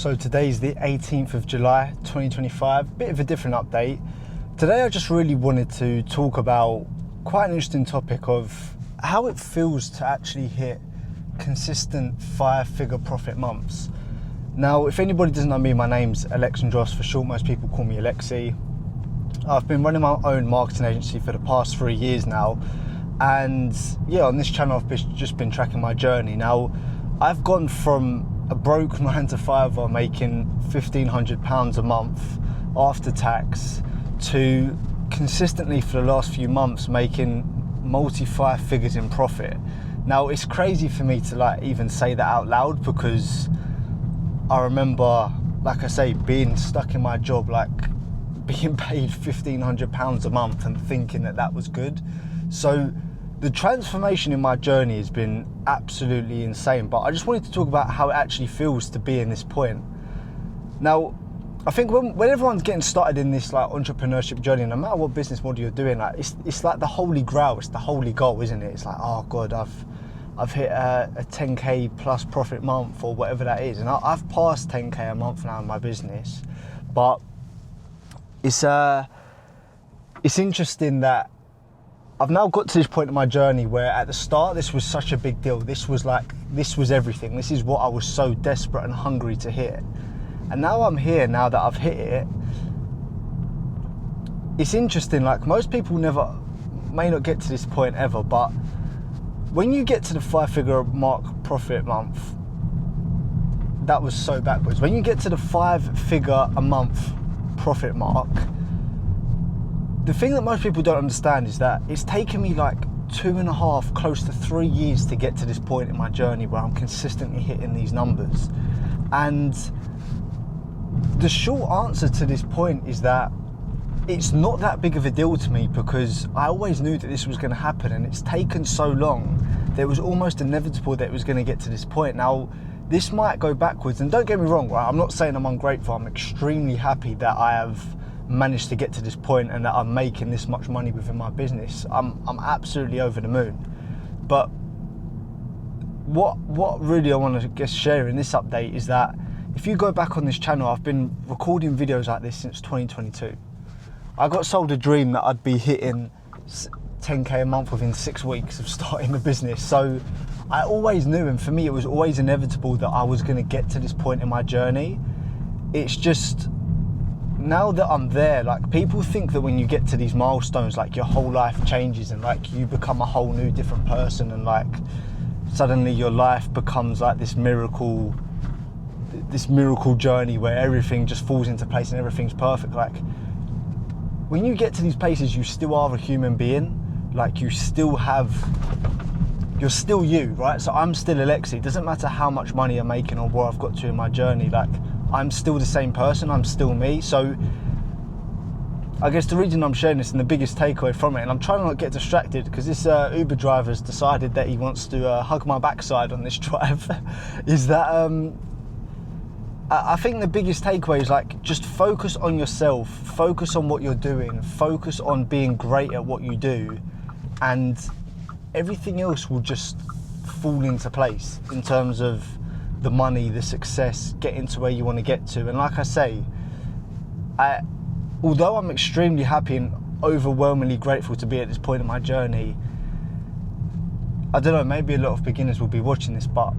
So today's the 18th of July 2025, bit of a different update. Today I just really wanted to talk about quite an interesting topic of how it feels to actually hit consistent 5-figure profit months. Now, if anybody doesn't know me, my name's Alexandros for short, most people call me Alexi. I've been running my own marketing agency for the past 3 years now, and yeah, on this channel I've just been tracking my journey. Now, I've gone from a broke 9-to-5er making £1,500 a month after tax to consistently for the last few months making multi-5 figures in profit. Now, it's crazy for me to even say that out loud, because I remember, like I say, being stuck in my job, being paid £1,500 a month and thinking that that was good. So the transformation in my journey has been absolutely insane, but I just wanted to talk about how it actually feels to be in this point. Now, I think when everyone's getting started in this entrepreneurship journey, no matter what business model you're doing, it's like the holy grail, it's the holy goal, isn't it? It's like, oh God, I've hit a 10k plus profit month or whatever that is, and I've passed 10k a month now in my business. But it's interesting that I've now got to this point in my journey where at the start this was such a big deal. This was everything. This is what I was so desperate and hungry to hit. And now I'm here, now that I've hit it. It's interesting, most people may not get to this point ever, but when you get to the 5-figure mark profit month, that was so backwards. When you get to the 5-figure a month profit mark, the thing that most people don't understand is that it's taken me 2.5, close to 3 years to get to this point in my journey where I'm consistently hitting these numbers. And the short answer to this point is that it's not that big of a deal to me, because I always knew that this was going to happen, and it's taken so long that it was almost inevitable that it was going to get to this point. Now, this might go backwards, and don't get me wrong, right? I'm not saying I'm ungrateful. I'm extremely happy that I have managed to get to this point and that I'm making this much money within my business. I'm absolutely over the moon. But what really I want to share in this update is that if you go back on this channel, I've been recording videos like this since 2022. I got sold a dream that I'd be hitting 10k a month within 6 weeks of starting the business. So I always knew, and for me it was always inevitable that I was going to get to this point in my journey. It's just, now that I'm there, people think that when you get to these milestones, your whole life changes and you become a whole new different person, and suddenly your life becomes this miracle journey where everything just falls into place and everything's perfect. When you get to these places, you still are a human being. You're still you, right? So I'm still Alexi. It doesn't matter how much money I'm making or where I've got to in my journey. I'm still the same person, I'm still me. So I guess the reason I'm sharing this and the biggest takeaway from it, and I'm trying not to get distracted because this Uber driver's decided that he wants to hug my backside on this drive, is that I think the biggest takeaway is just focus on yourself, focus on what you're doing, focus on being great at what you do, and everything else will just fall into place in terms of the money, the success, getting to where you want to get to. And like I say, although I'm extremely happy and overwhelmingly grateful to be at this point in my journey, I don't know, maybe a lot of beginners will be watching this, but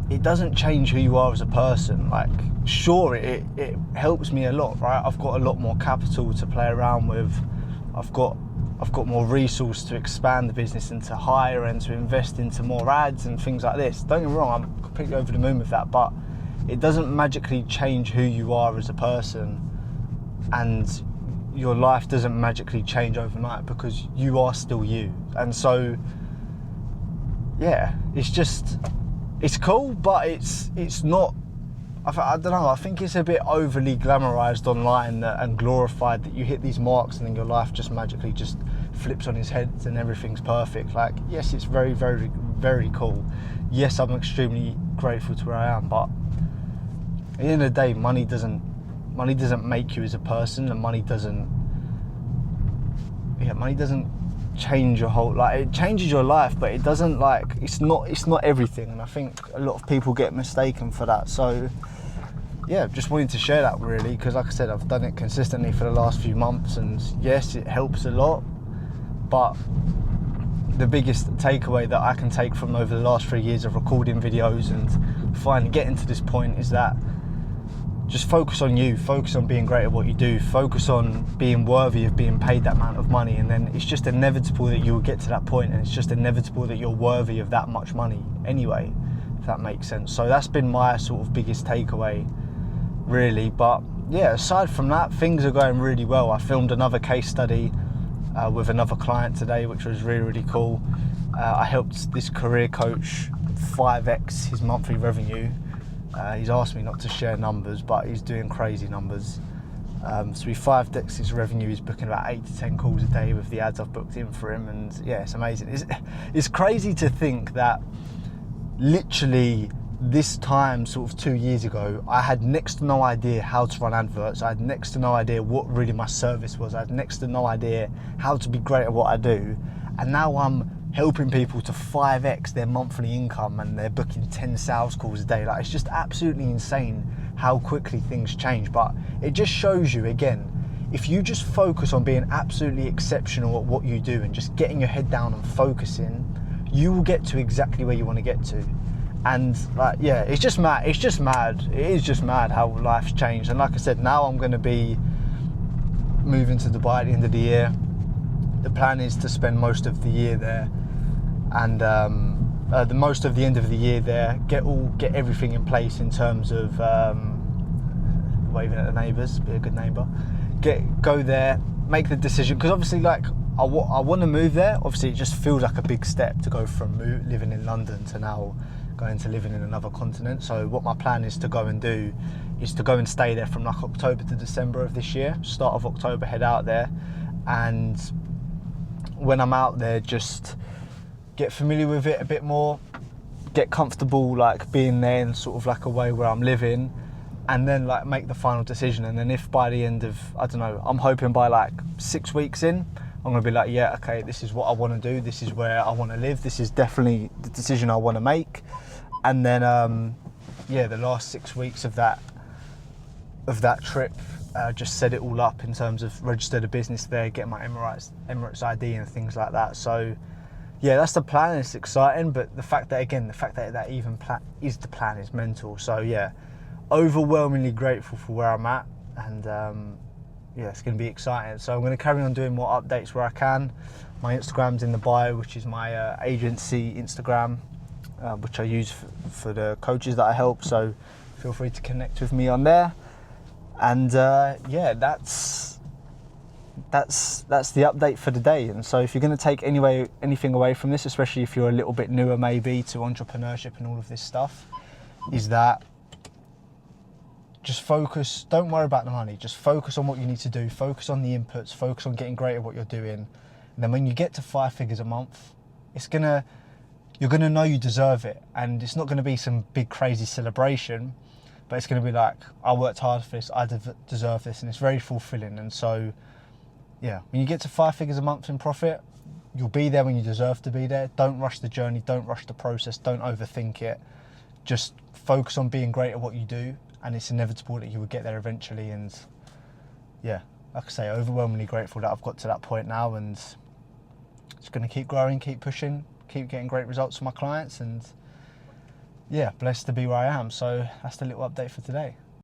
it doesn't change who you are as a person. Sure, it helps me a lot, right? I've got a lot more capital to play around with. I've got more resource to expand the business and to hire and to invest into more ads and things like this. Don't get me wrong, I'm completely over the moon with that, but it doesn't magically change who you are as a person, and your life doesn't magically change overnight, because you are still you. And so, yeah, it's cool, but it's not, I don't know, I think it's a bit overly glamorized online and glorified that you hit these marks and then your life just magically just flips on its head and everything's perfect. Yes, it's very, very, very cool. Yes, I'm extremely grateful to where I am, but at the end of the day, money doesn't make you as a person, and money doesn't change your whole, like, it changes your life, but it doesn't, like, it's not everything. And I think a lot of people get mistaken for that. So yeah, just wanted to share that really, because like I said, I've done it consistently for the last few months, and yes, it helps a lot, but the biggest takeaway that I can take from over the last 3 years of recording videos and finally getting to this point is that just focus on you, focus on being great at what you do, focus on being worthy of being paid that amount of money, and then it's just inevitable that you will get to that point, and it's just inevitable that you're worthy of that much money anyway, if that makes sense. So that's been my sort of biggest takeaway really. But yeah, aside from that, things are going really well. I filmed another case study with another client today, which was really, really cool. I helped this career coach 5x his monthly revenue. He's asked me not to share numbers, but he's doing crazy numbers. So he 5x his revenue. He's booking about 8 to 10 calls a day with the ads I've booked in for him, and yeah, it's amazing. It's crazy to think that literally this time, sort of 2 years ago, I had next to no idea how to run adverts. I had next to no idea what really my service was. I had next to no idea how to be great at what I do, and now I'm helping people to 5x their monthly income, and they're booking 10 sales calls a day. Like, it's just absolutely insane how quickly things change. But it just shows you, again, if you just focus on being absolutely exceptional at what you do and just getting your head down and focusing, you will get to exactly where you want to get to. And like, yeah, it's just mad. It is just mad how life's changed. And like I said, now I'm going to be moving to Dubai at the end of the year. The plan is to spend most of the year there, and the most of the end of the year there, get everything in place in terms of waving at the neighbours, be a good neighbour, go there, make the decision, because obviously, like, I want to move there. Obviously it just feels like a big step to go from living in London to now going to living in another continent. So what my plan is to go and do is to go and stay there from like October to December of this year. Start of October, head out there, and when I'm out there, just get familiar with it a bit more, get comfortable like being there in sort of like a way where I'm living, and then like make the final decision. And then if by the end of, I don't know, I'm hoping by like 6 weeks in, I'm gonna be like, yeah, okay, this is what I want to do, this is where I want to live, this is definitely the decision I want to make. And then yeah, the last 6 weeks of that trip, just set it all up in terms of register the business there, get my Emirates ID and things like that. So yeah, that's the plan. It's exciting, but the fact that that even is the plan is mental. So yeah, overwhelmingly grateful for where I'm at, and yeah, it's going to be exciting. So I'm going to carry on doing more updates where I can. My Instagram's in the bio, which is my agency Instagram, which I use for the coaches that I help. So feel free to connect with me on there. And yeah, that's the update for the day. And so if you're going to take anything away from this, especially if you're a little bit newer maybe to entrepreneurship and all of this stuff, is that just focus, don't worry about the money, just focus on what you need to do, focus on the inputs, focus on getting great at what you're doing. And then when you get to 5 figures a month, you're gonna know you deserve it, and it's not gonna be some big crazy celebration, but it's gonna be like, I worked hard for this, I deserve this, and it's very fulfilling. And so yeah, when you get to 5 figures a month in profit, you'll be there when you deserve to be there. Don't rush the journey, don't rush the process, don't overthink it. Just focus on being great at what you do, and it's inevitable that you will get there eventually. And yeah, like I say, overwhelmingly grateful that I've got to that point now, and just going to keep growing, keep pushing, keep getting great results for my clients, and yeah, blessed to be where I am. So that's the little update for today.